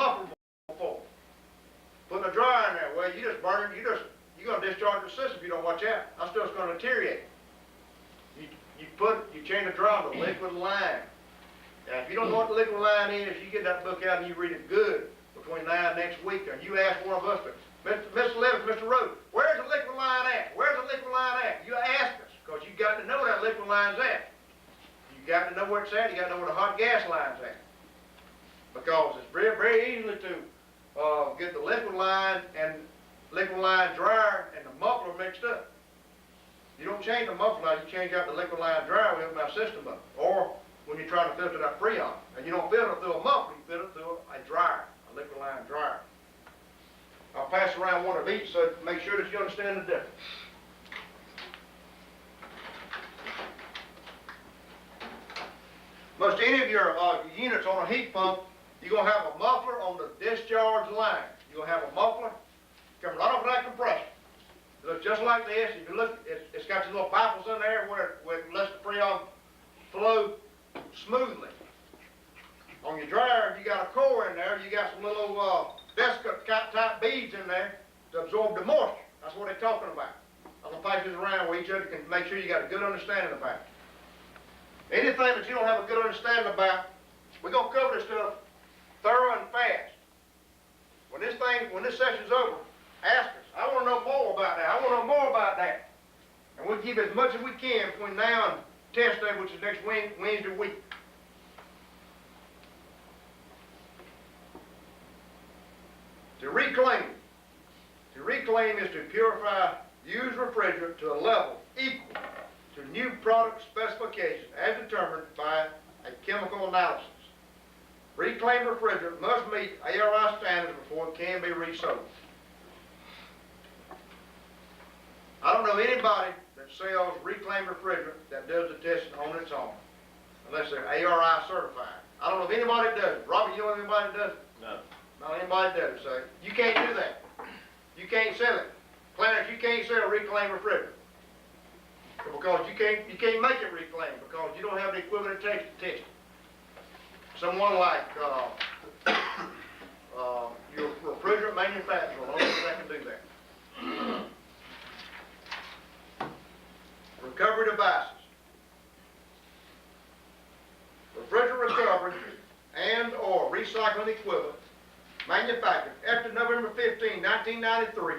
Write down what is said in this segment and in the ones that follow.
muffler for? Putting a dryer in there, well, you just burn it, you're going to discharge the system if you don't watch out. That stuff's going to deteriorate. You change the dryer to liquid lime. Now, if you don't know what the liquid lime is, you get that book out and you read it good between now and next week, or you ask one of us, Mr. Levis, Mr. Rhodes, where's the liquid line at? Where's the liquid line at? You ask us, because you got to know where that liquid line's at. You got to know where it's at. You got to know where the hot gas line's at. Because it's very, very easy to get the liquid line and liquid line dryer and the muffler mixed up. You don't change the muffler line, you change out the liquid line dryer, we open our system up. Or when you're trying to filter that freon, and you don't filter it through a muffler, you filter it through a dryer, a liquid line dryer. I'll pass around one of each so make sure that you understand the difference. Most any of your units on a heat pump, you're going to have a muffler on the discharge line. You're going to have a muffler coming right off of that compressor. It looks just like this. If you look, it's got these little baffles in there where it lets the freon flow smoothly. On your dryer, you got a core in there. You got some little desk type beads in there to absorb the moisture. That's what they're talking about. I'm going to pass this around where each other can make sure you got a good understanding about it. Anything that you don't have a good understanding about, we're going to cover this stuff thorough and fast. When this session's over, ask us. I want to know more about that. I want to know more about that. And we'll give as much as we can between now and test day, which is next Wednesday week. To reclaim. To reclaim is to purify used refrigerant to a level equal to new product specifications as determined by a chemical analysis. Reclaimed refrigerant must meet ARI standards before it can be resold. I don't know anybody that sells reclaimed refrigerant that does the testing on its own, unless they're ARI certified. I don't know if anybody that does it. Robbie, you know anybody that does it? No. Not anybody that does it, so you can't do that. You can't sell it. Clarence, you can't sell reclaimed refrigerant. Because you can't make it reclaimed because you don't have the equivalent test to test it. Someone like your refrigerant manufacturer, the only one that can do that. Recovery devices. Refrigerant recovery and or recycling equipment manufactured after November 15, 1993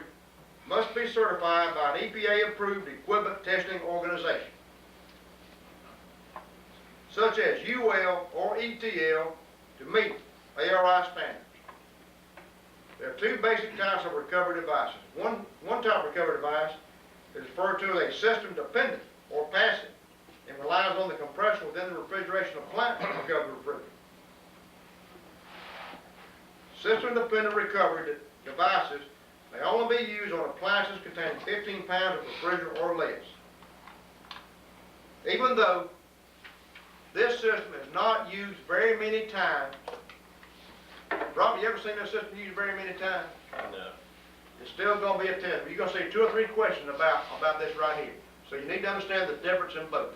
must be certified by an EPA-approved equipment testing organization, such as UL or ETL, to meet ARI standards. There are two basic types of recovery devices. One type of recovery device is referred to as a system-dependent or passive and relies on the compressor within the refrigeration appliance to recover the refrigerant. System-dependent recovery devices may only be used on appliances containing 15 pounds of refrigerant or less. Even though this system is not used very many times. Rob, you ever seen this system used very many times? No. It's still going to be a test. You're going to see 2 or 3 questions about this right here. So you need to understand the difference in both.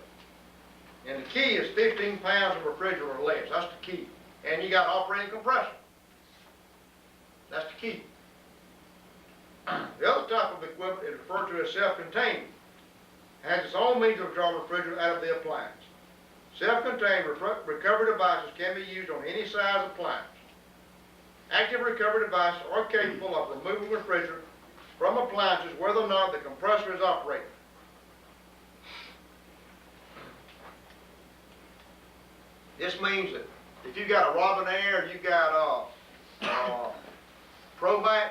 And the key is 15 pounds of refrigerant or less. That's the key. And you got operating compressor. That's the key. The other type of equipment is referred to as self-contained. It has its own means of drawing refrigerant out of the appliance. Self-contained recovery devices can be used on any size appliance. Active recovery devices are capable of removing refrigerant from appliances whether or not the compressor is operating. This means that if you've got a Robin Air, you've got Hvac,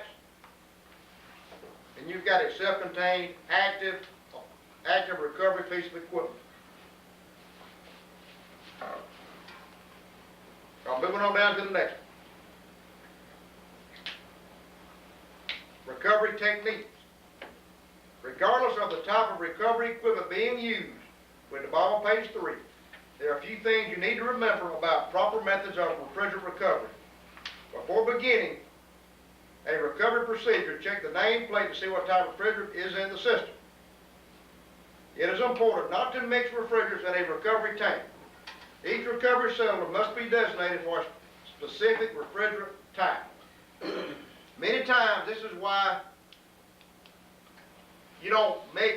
and you've got a self-contained active recovery piece of equipment. I'm moving on down to the next one. Recovery techniques. Regardless of the type of recovery equipment being used, with the bottom of page 3, there are a few things you need to remember about proper methods of refrigerant recovery. Before beginning a recovery procedure, check the nameplate to see what type of refrigerant is in the system. It is important not to mix refrigerants in a recovery tank. Each recovery cylinder must be designated for a specific refrigerant type.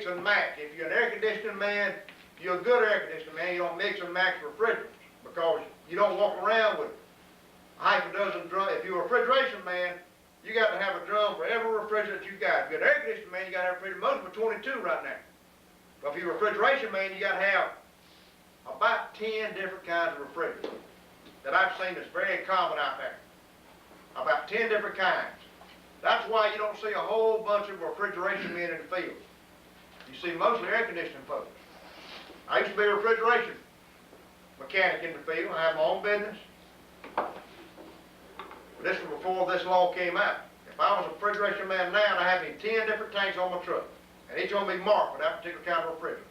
and match. If you're an air conditioning man, you're a good air conditioning man, you don't mix and match refrigerants because you don't walk around with half a dozen drums. If you're a refrigeration man, you got to have a drum for every refrigerant you got. If you're an air conditioning man, you got to have a refrigerant. Most of them are 22 right now. But if you're a refrigeration man, you got to have about 10 different kinds of refrigerants that I've seen that's very common out there. About 10 different kinds. That's why you don't see a whole bunch of refrigeration men in the field. You see mostly air conditioning folks. I used to be a refrigeration mechanic in the field. I had my own business. But this was before this law came out. If I was a refrigeration man now, I'd have 10 different tanks on my truck. And each one will be marked with that particular kind of refrigerant.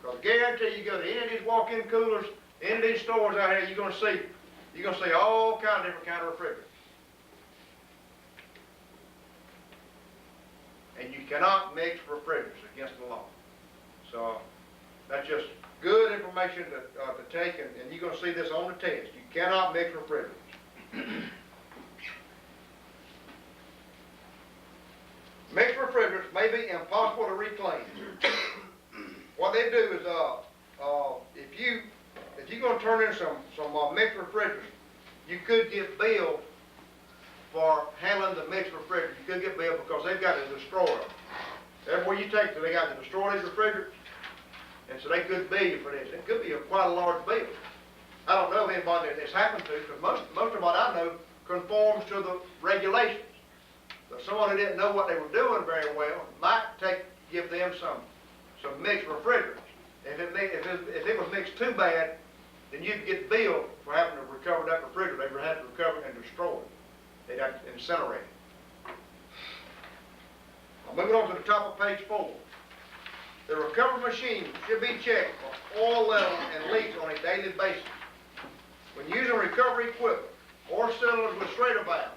Because I guarantee you go to any of these walk-in coolers, any of these stores out here, you're going to see all kinds of different kinds of refrigerants. And you cannot mix refrigerants against the law. So that's just good information to take, and you're going to see this on the test. You cannot mix refrigerants. Mixed refrigerants may be impossible to reclaim. What they do is, if you're going to turn in some mixed refrigerants, you could get billed for handling the mixed refrigerant. You could get billed because they've got to destroy them. Everywhere you take them, they got to destroy these refrigerants, and so they could bill you for this. It could be quite a large bill. I don't know of anybody that this happened to, because most of what I know conforms to the regulations. But someone who didn't know what they were doing very well might give them some mixed refrigerants. If it was mixed too bad, then you'd get billed for having to recover that refrigerant. They would have to recover it and destroy it. They'd have to incinerate it. Now, moving on to the top of page 4. The recovery machine should be checked for oil levels and leaks on a daily basis. When using recovery equipment or cylinders with Schrader valves,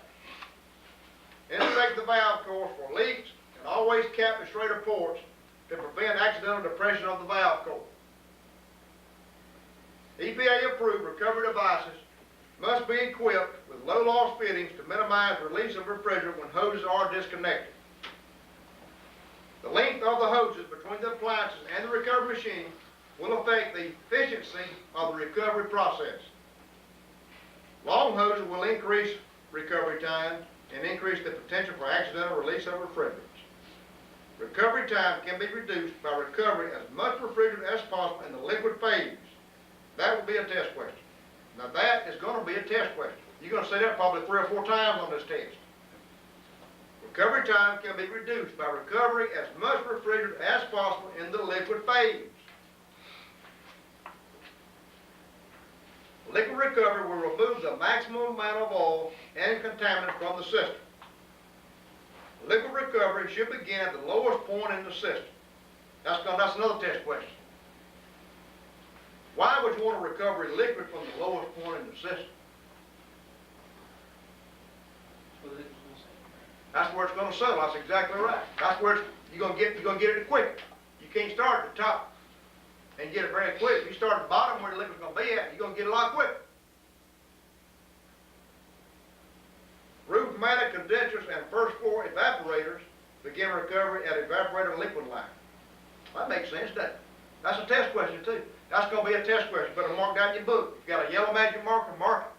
inspect the valve course for leaks and always cap the Schrader ports to prevent accidental depression of the valve core. EPA-approved recovery devices must be equipped with low-loss fittings to minimize release of refrigerant when hoses are disconnected. The length of the hoses between the appliances and the recovery machine will affect the efficiency of the recovery process. Long hoses will increase recovery time and increase the potential for accidental release of refrigerants. Recovery time can be reduced by recovering as much refrigerant as possible in the liquid phase. That will be a test question. Now that is going to be a test question. You're going to say that probably 3 or 4 times on this test. Recovery time can be reduced by recovering as much refrigerant as possible in the liquid phase. Liquid recovery will remove the maximum amount of oil and contaminants from the system. Liquid recovery should begin at the lowest point in the system. That's another test question. Why would you want to recover liquid from the lowest point in the system? That's where it's going to settle. That's exactly right. That's where you're going to get it quick. You can't start at the top and get it very quick. If you start at the bottom where the liquid's going to be at, you're going to get it a lot quicker. Roof-mounted condensers and first-floor evaporators begin recovery at evaporator liquid line. That makes sense, doesn't it? That's a test question, too. That's going to be a test question. You better mark that in your book. If you got a yellow magic marker, mark it.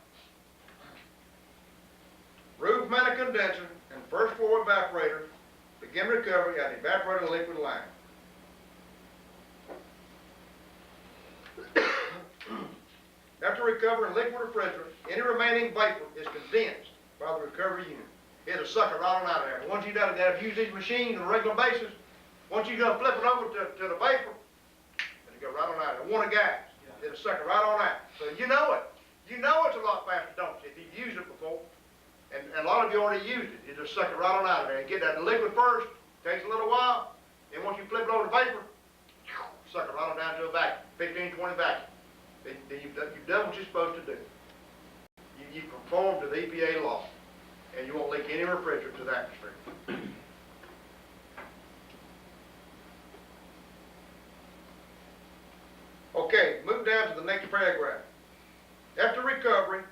Roof-mounted condenser and first-floor evaporator begin recovery at evaporator liquid line. After recovering liquid refrigerant, any remaining vapor is condensed by the recovery unit. It'll suck it right on out of there. Once you have used these machines on a regular basis, once you flip it over to the vapor, it'll go right on out of there. One of gas, it'll suck it right on out. So you know it. You know it's a lot faster, don't you? If you've used it before, and a lot of you already used it, you just suck it right on out of there. You get that liquid first, takes a little while, then once you flip it over to vapor, suck it right on down to a vacuum, 15, 20 vacuum. Then you've done what you're supposed to do. You conform to the EPA law, and you won't leak any refrigerant to the atmosphere. Okay, move down to the next paragraph. After recovery,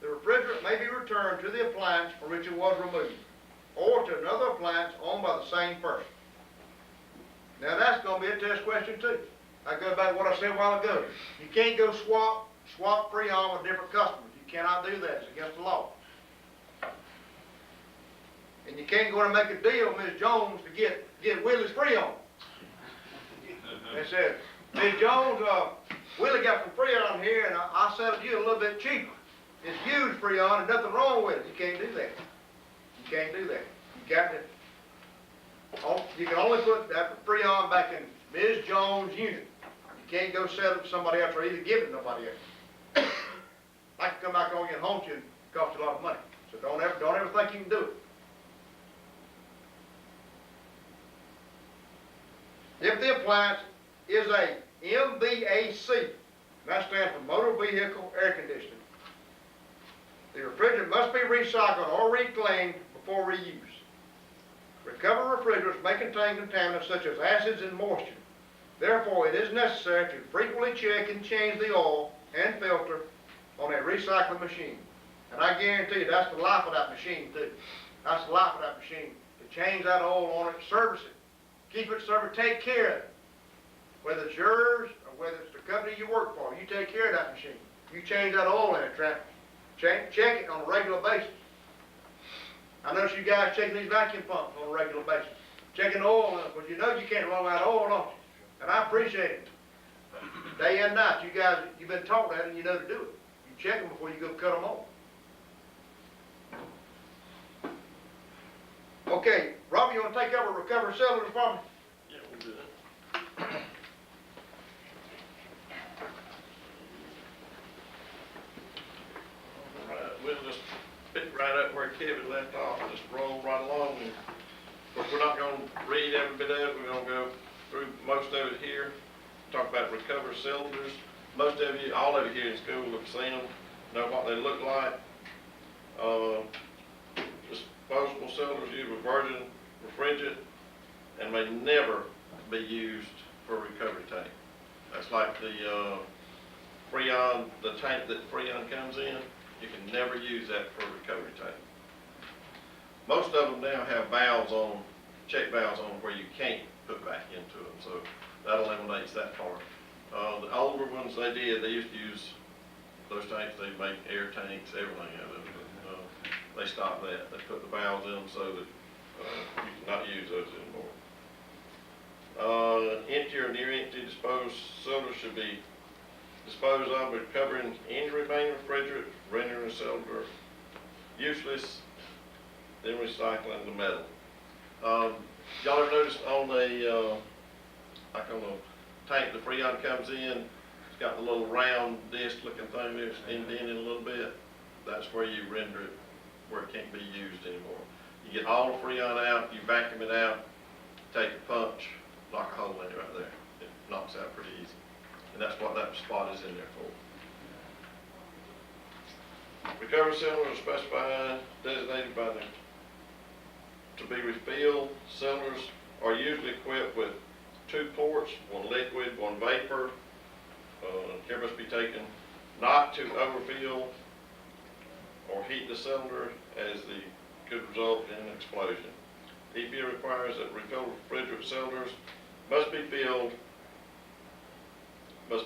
the refrigerant may be returned to the appliance from which it was removed, or to another appliance owned by the same person. Now that's gonna be a test question too. I go back to what I said a while ago. You can't go swap Freon with different customers. You cannot do that. It's against the law. And you can't go and make a deal with Ms. Jones to get Willie's Freon. They said, Ms. Jones, Willie got some Freon here, and I'll sell it to you a little bit cheaper. It's used Freon, and nothing wrong with it. You can't do that. You can't do that. You got to. You can only put that Freon back in Ms. Jones' unit. You can't go sell it to somebody else or either give it to nobody else. I can come back on you and haunt you and cost you a lot of money. So don't ever think you can do it. If the appliance is a MVAC, that stands for Motor Vehicle Air Conditioning, the refrigerant must be recycled or reclaimed before reuse. Recovered refrigerants may contain contaminants such as acids and moisture. Therefore, it is necessary to frequently check and change the oil and filter on a recycling machine. And I guarantee you that's the life of that machine too. That's the life of that machine. To change that oil on it, service it, keep it serviced, take care of it. Whether it's yours or whether it's the company you work for, you take care of that machine. You change that oil in it, check it on a regular basis. I notice you guys checking these vacuum pumps on a regular basis. Checking the oil in it, because you know you can't run out of oil, don't you? And I appreciate it. Day and night, you guys, you've been taught that and you know to do it. You check them before you go cut them off. Okay, Robbie, you want to take over recovery cylinders for me? Yeah, we'll do that. All right, we'll just pick right up where Kevin left off and just roll right along. And of course, we're not going to read every bit of it. We're going to go through most of it here. Talk about recovery cylinders. Most of you, all of you here in school have seen them, know what they look like. Disposable cylinders used with virgin refrigerant and may never be used for a recovery tank. That's like the Freon, the tank that Freon comes in, you can never use that for a recovery tank. Most of them now have valves on, check valves on where you can't put back into them, so that eliminates that part. The older ones they used to use those tanks, they make air tanks, everything out of it. They stopped that. They put the valves in them so that you cannot use those anymore. Empty or near empty disposed cylinders should be disposed of by covering any remaining refrigerant, rendering the cylinder useless, then recycling the metal. Y'all ever noticed on the like on the tank the Freon comes in, it's got the little round disc looking thing there, it's indented a little bit. That's where you render it where it can't be used anymore. You get all the Freon out, you vacuum it out, take a punch, knock a hole in it right there. It knocks out pretty easy. And that's what that spot is in there for. Recovery cylinders are specified, designated by the to be refilled. Cylinders are usually equipped with 2 ports, one liquid, one vapor. Care must be taken not to overfill or heat the cylinder, as the could result in an explosion. EPA requires that refilled refrigerant cylinders must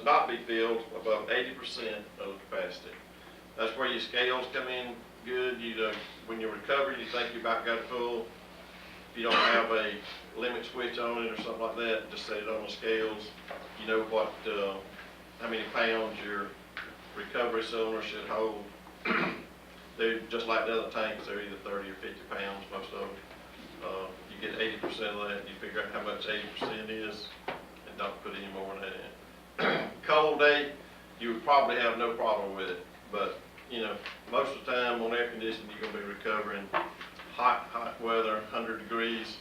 not be filled above 80% of capacity. That's where your scales come in good. When you recover, you think you about got it full. If you don't have a limit switch on it or something like that, just set it on the scales. You know what, how many pounds your recovery cylinder should hold. They're just like the other tanks, they're either 30 or 50 pounds, most of them. You get 80% of that, you figure out how much 80% is, and don't put any more than that in. Cold day, you would probably have no problem with it, but you know, most of the time on air conditioning, you're gonna be recovering hot weather, 100 degrees.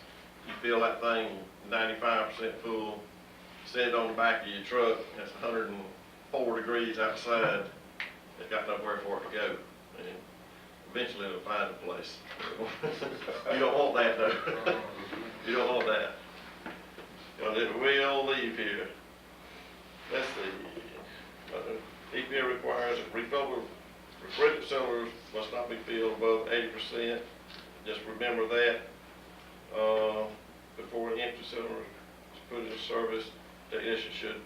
You fill that thing 95% full, set it on the back of your truck, it's 104 degrees outside, it's got nowhere for it to go. And eventually it'll find a place. You don't want that though. You don't want that. But it will leave here. Let's see. EPA requires that refillable refrigerant cylinders must not be filled above 80%. Just remember that before an empty cylinder is put in service, technician should.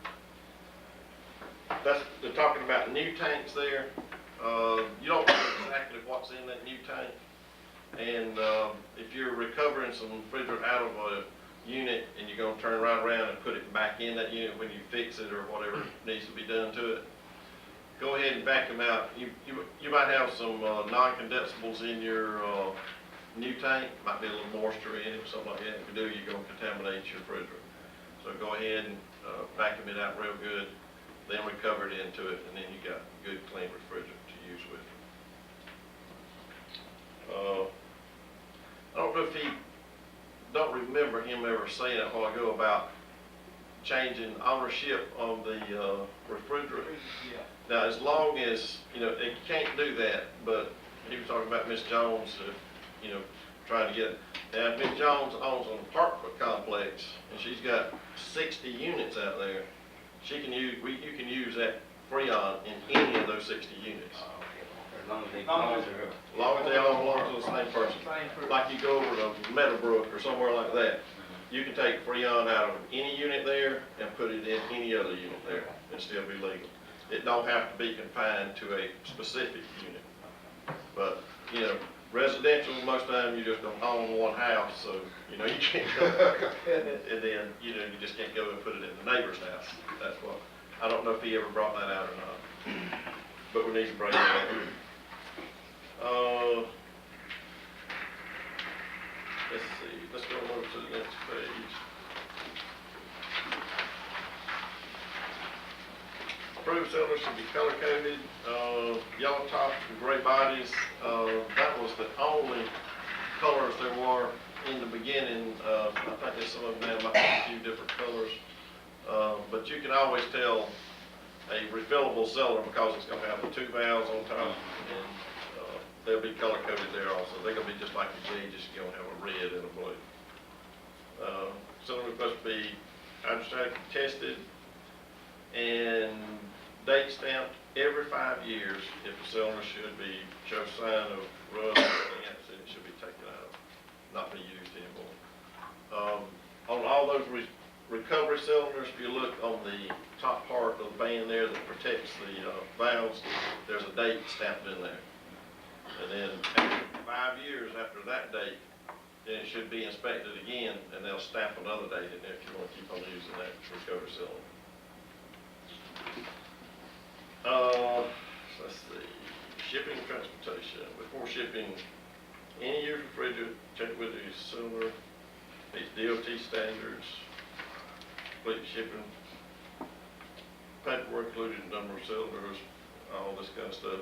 They're talking about new tanks there. You don't know exactly what's in that new tank. And, if you're recovering some refrigerant out of a unit and you're gonna turn right around and put it back in that unit when you fix it or whatever needs to be done to it, go ahead and vacuum out. You might have some, non-condensables in your, new tank, might be a little moisture in it, something like that. If you do, you're gonna contaminate your refrigerant. So go ahead and, vacuum it out real good, then recover it into it, and then you got good, clean refrigerant to use with it. I don't know if don't remember him ever saying it a while ago about changing ownership of the, refrigerant. Yeah. Now, as long as, they can't do that, but he was talking about Miss Jones, trying to get, now, if Miss Jones owns an apartment complex, and she's got 60 units out there, you can use that Freon in any of those 60 units. As long as they Long as- As long as they all belong to the same person. Same for. Like you go over to Meadowbrook or somewhere like that, you can take Freon out of any unit there and put it in any other unit there and still be legal. It don't have to be confined to a specific unit. But, residential, most of the time you just don't own one house, so, you can't go. And then, you just can't go and put it in the neighbor's house. That's what, I don't know if he ever brought that out or not. But we need to bring that up. Let's see, let's go over to the next page. Approved cylinders should be color coded, yellow tops and gray bodies. That was the only colors there were in the beginning. I think there's some of them now might be a few different colors. But you can always tell a refillable cylinder because it's gonna have the two valves on top, and they'll be color coded there also. They're gonna be just like the G, just gonna have a red and a blue. Cylinder supposed to be hydrostatic tested and date stamped every 5 years. If the cylinder show sign of rust or anything, it should be taken out, not be used anymore. On all those recovery cylinders, if you look on the top part of the band there that protects the valves, there's a date stamped in there. And then after 5 years after that date, then it should be inspected again, and they'll stamp another date in there if you want to keep on using that recovery cylinder. Let's see, shipping and transportation. Before shipping any used refrigerant, check with the cylinder, meets DOT standards, complete shipping, paperwork included, number of cylinders, all this kind of stuff.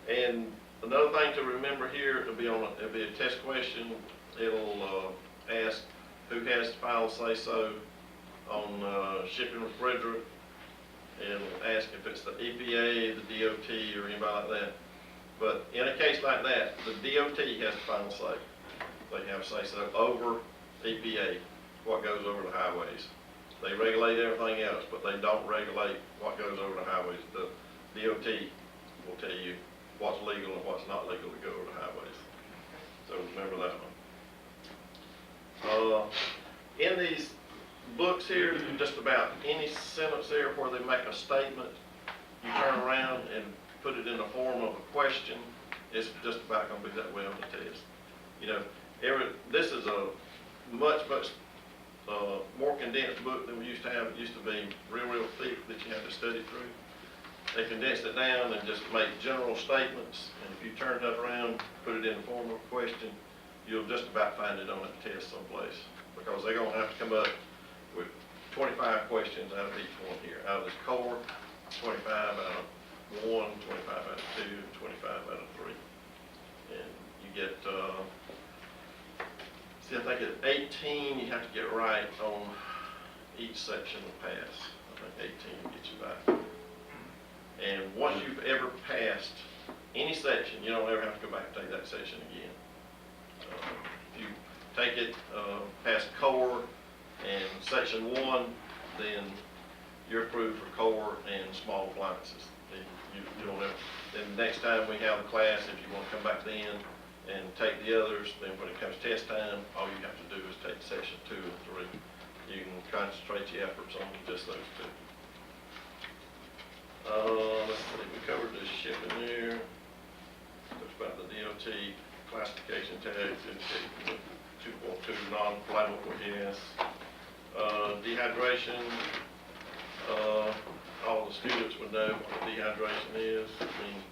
And another thing to remember here, it'll be a test question. It'll ask who has the final say-so on shipping refrigerant. It'll ask if it's the EPA, the DOT, or anybody like that. But in a case like that, the DOT has the final say. They have say-so over EPA, what goes over the highways. They regulate everything else, but they don't regulate what goes over the highways. The DOT will tell you what's legal and what's not legal to go over the highways. So remember that one. In these books here, just about any sentence there where they make a statement, you turn around and put it in the form of a question, it's just about going to be that way on the test. This is a much more condensed book than we used to have. It used to be real thick that you had to study through. They condensed it down and just make general statements, and if you turn that around, put it in the form of a question, you'll just about find it on that test someplace, because they're going to have to come up with 25 questions out of each one here. Out of this core, 25 out of 1, 25 out of 2, 25 out of 3. And you get, I think at 18, you have to get right on each section to pass. I think 18 gets you back. And once you've ever passed any section, you don't ever have to go back and take that section again. If you take it past core and section 1, then you're approved for core and small appliances. You don't ever, then the next time we have a class, if you want to come back then and take the others, then when it comes test time, all you have to do is take section 2 and 3. you can concentrate your efforts on just those two. Let's see, we covered the shipping there. Talked about the DOT classification tags, indicating the 2.2 non-flammable gas. Dehydration, all the students would know what dehydration is. I mean,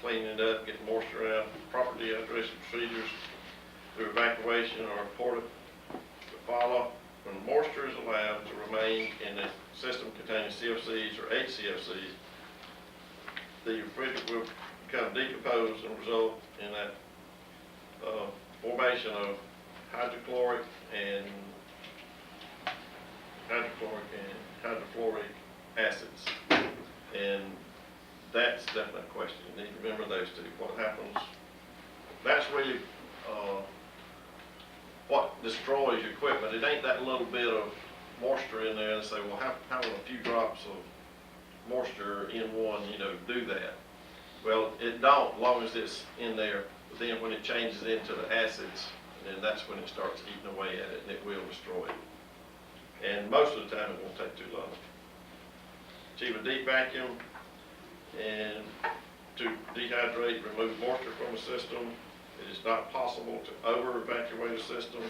cleaning it up, getting moisture out. Proper dehydration procedures through evacuation are important to follow. When moisture is allowed to remain in a system containing CFCs or HCFCs, the refrigerant will become decomposed and result in that formation of hydrochloric and hydrofluoric acids. And that's definitely a question. You need to remember those two. What happens, that's really what destroys your equipment. It ain't that little bit of moisture in there and say, well, how will a few drops of moisture in one, do that? Well, it don't, as long as it's in there. But then when it changes into the acids, then that's when it starts eating away at it, and it will destroy it. And most of the time, it won't take too long. Achieve a deep vacuum, and to dehydrate, remove moisture from a system. It is not possible to over-evacuate a system.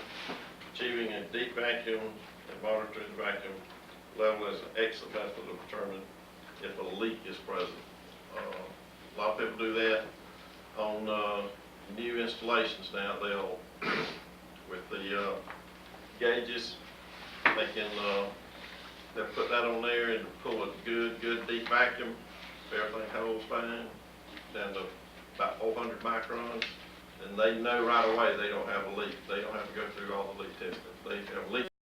Achieving a deep vacuum and monitoring the vacuum level is an excellent method of determining if a leak is present. A lot of people do that on new installations now. They'll, with the gauges, they can they'll put that on there and pull a good deep vacuum. If everything holds fine, down to about 400 microns, and they know right away they don't have a leak. They don't have to go through all the leak testing. If they have a leak,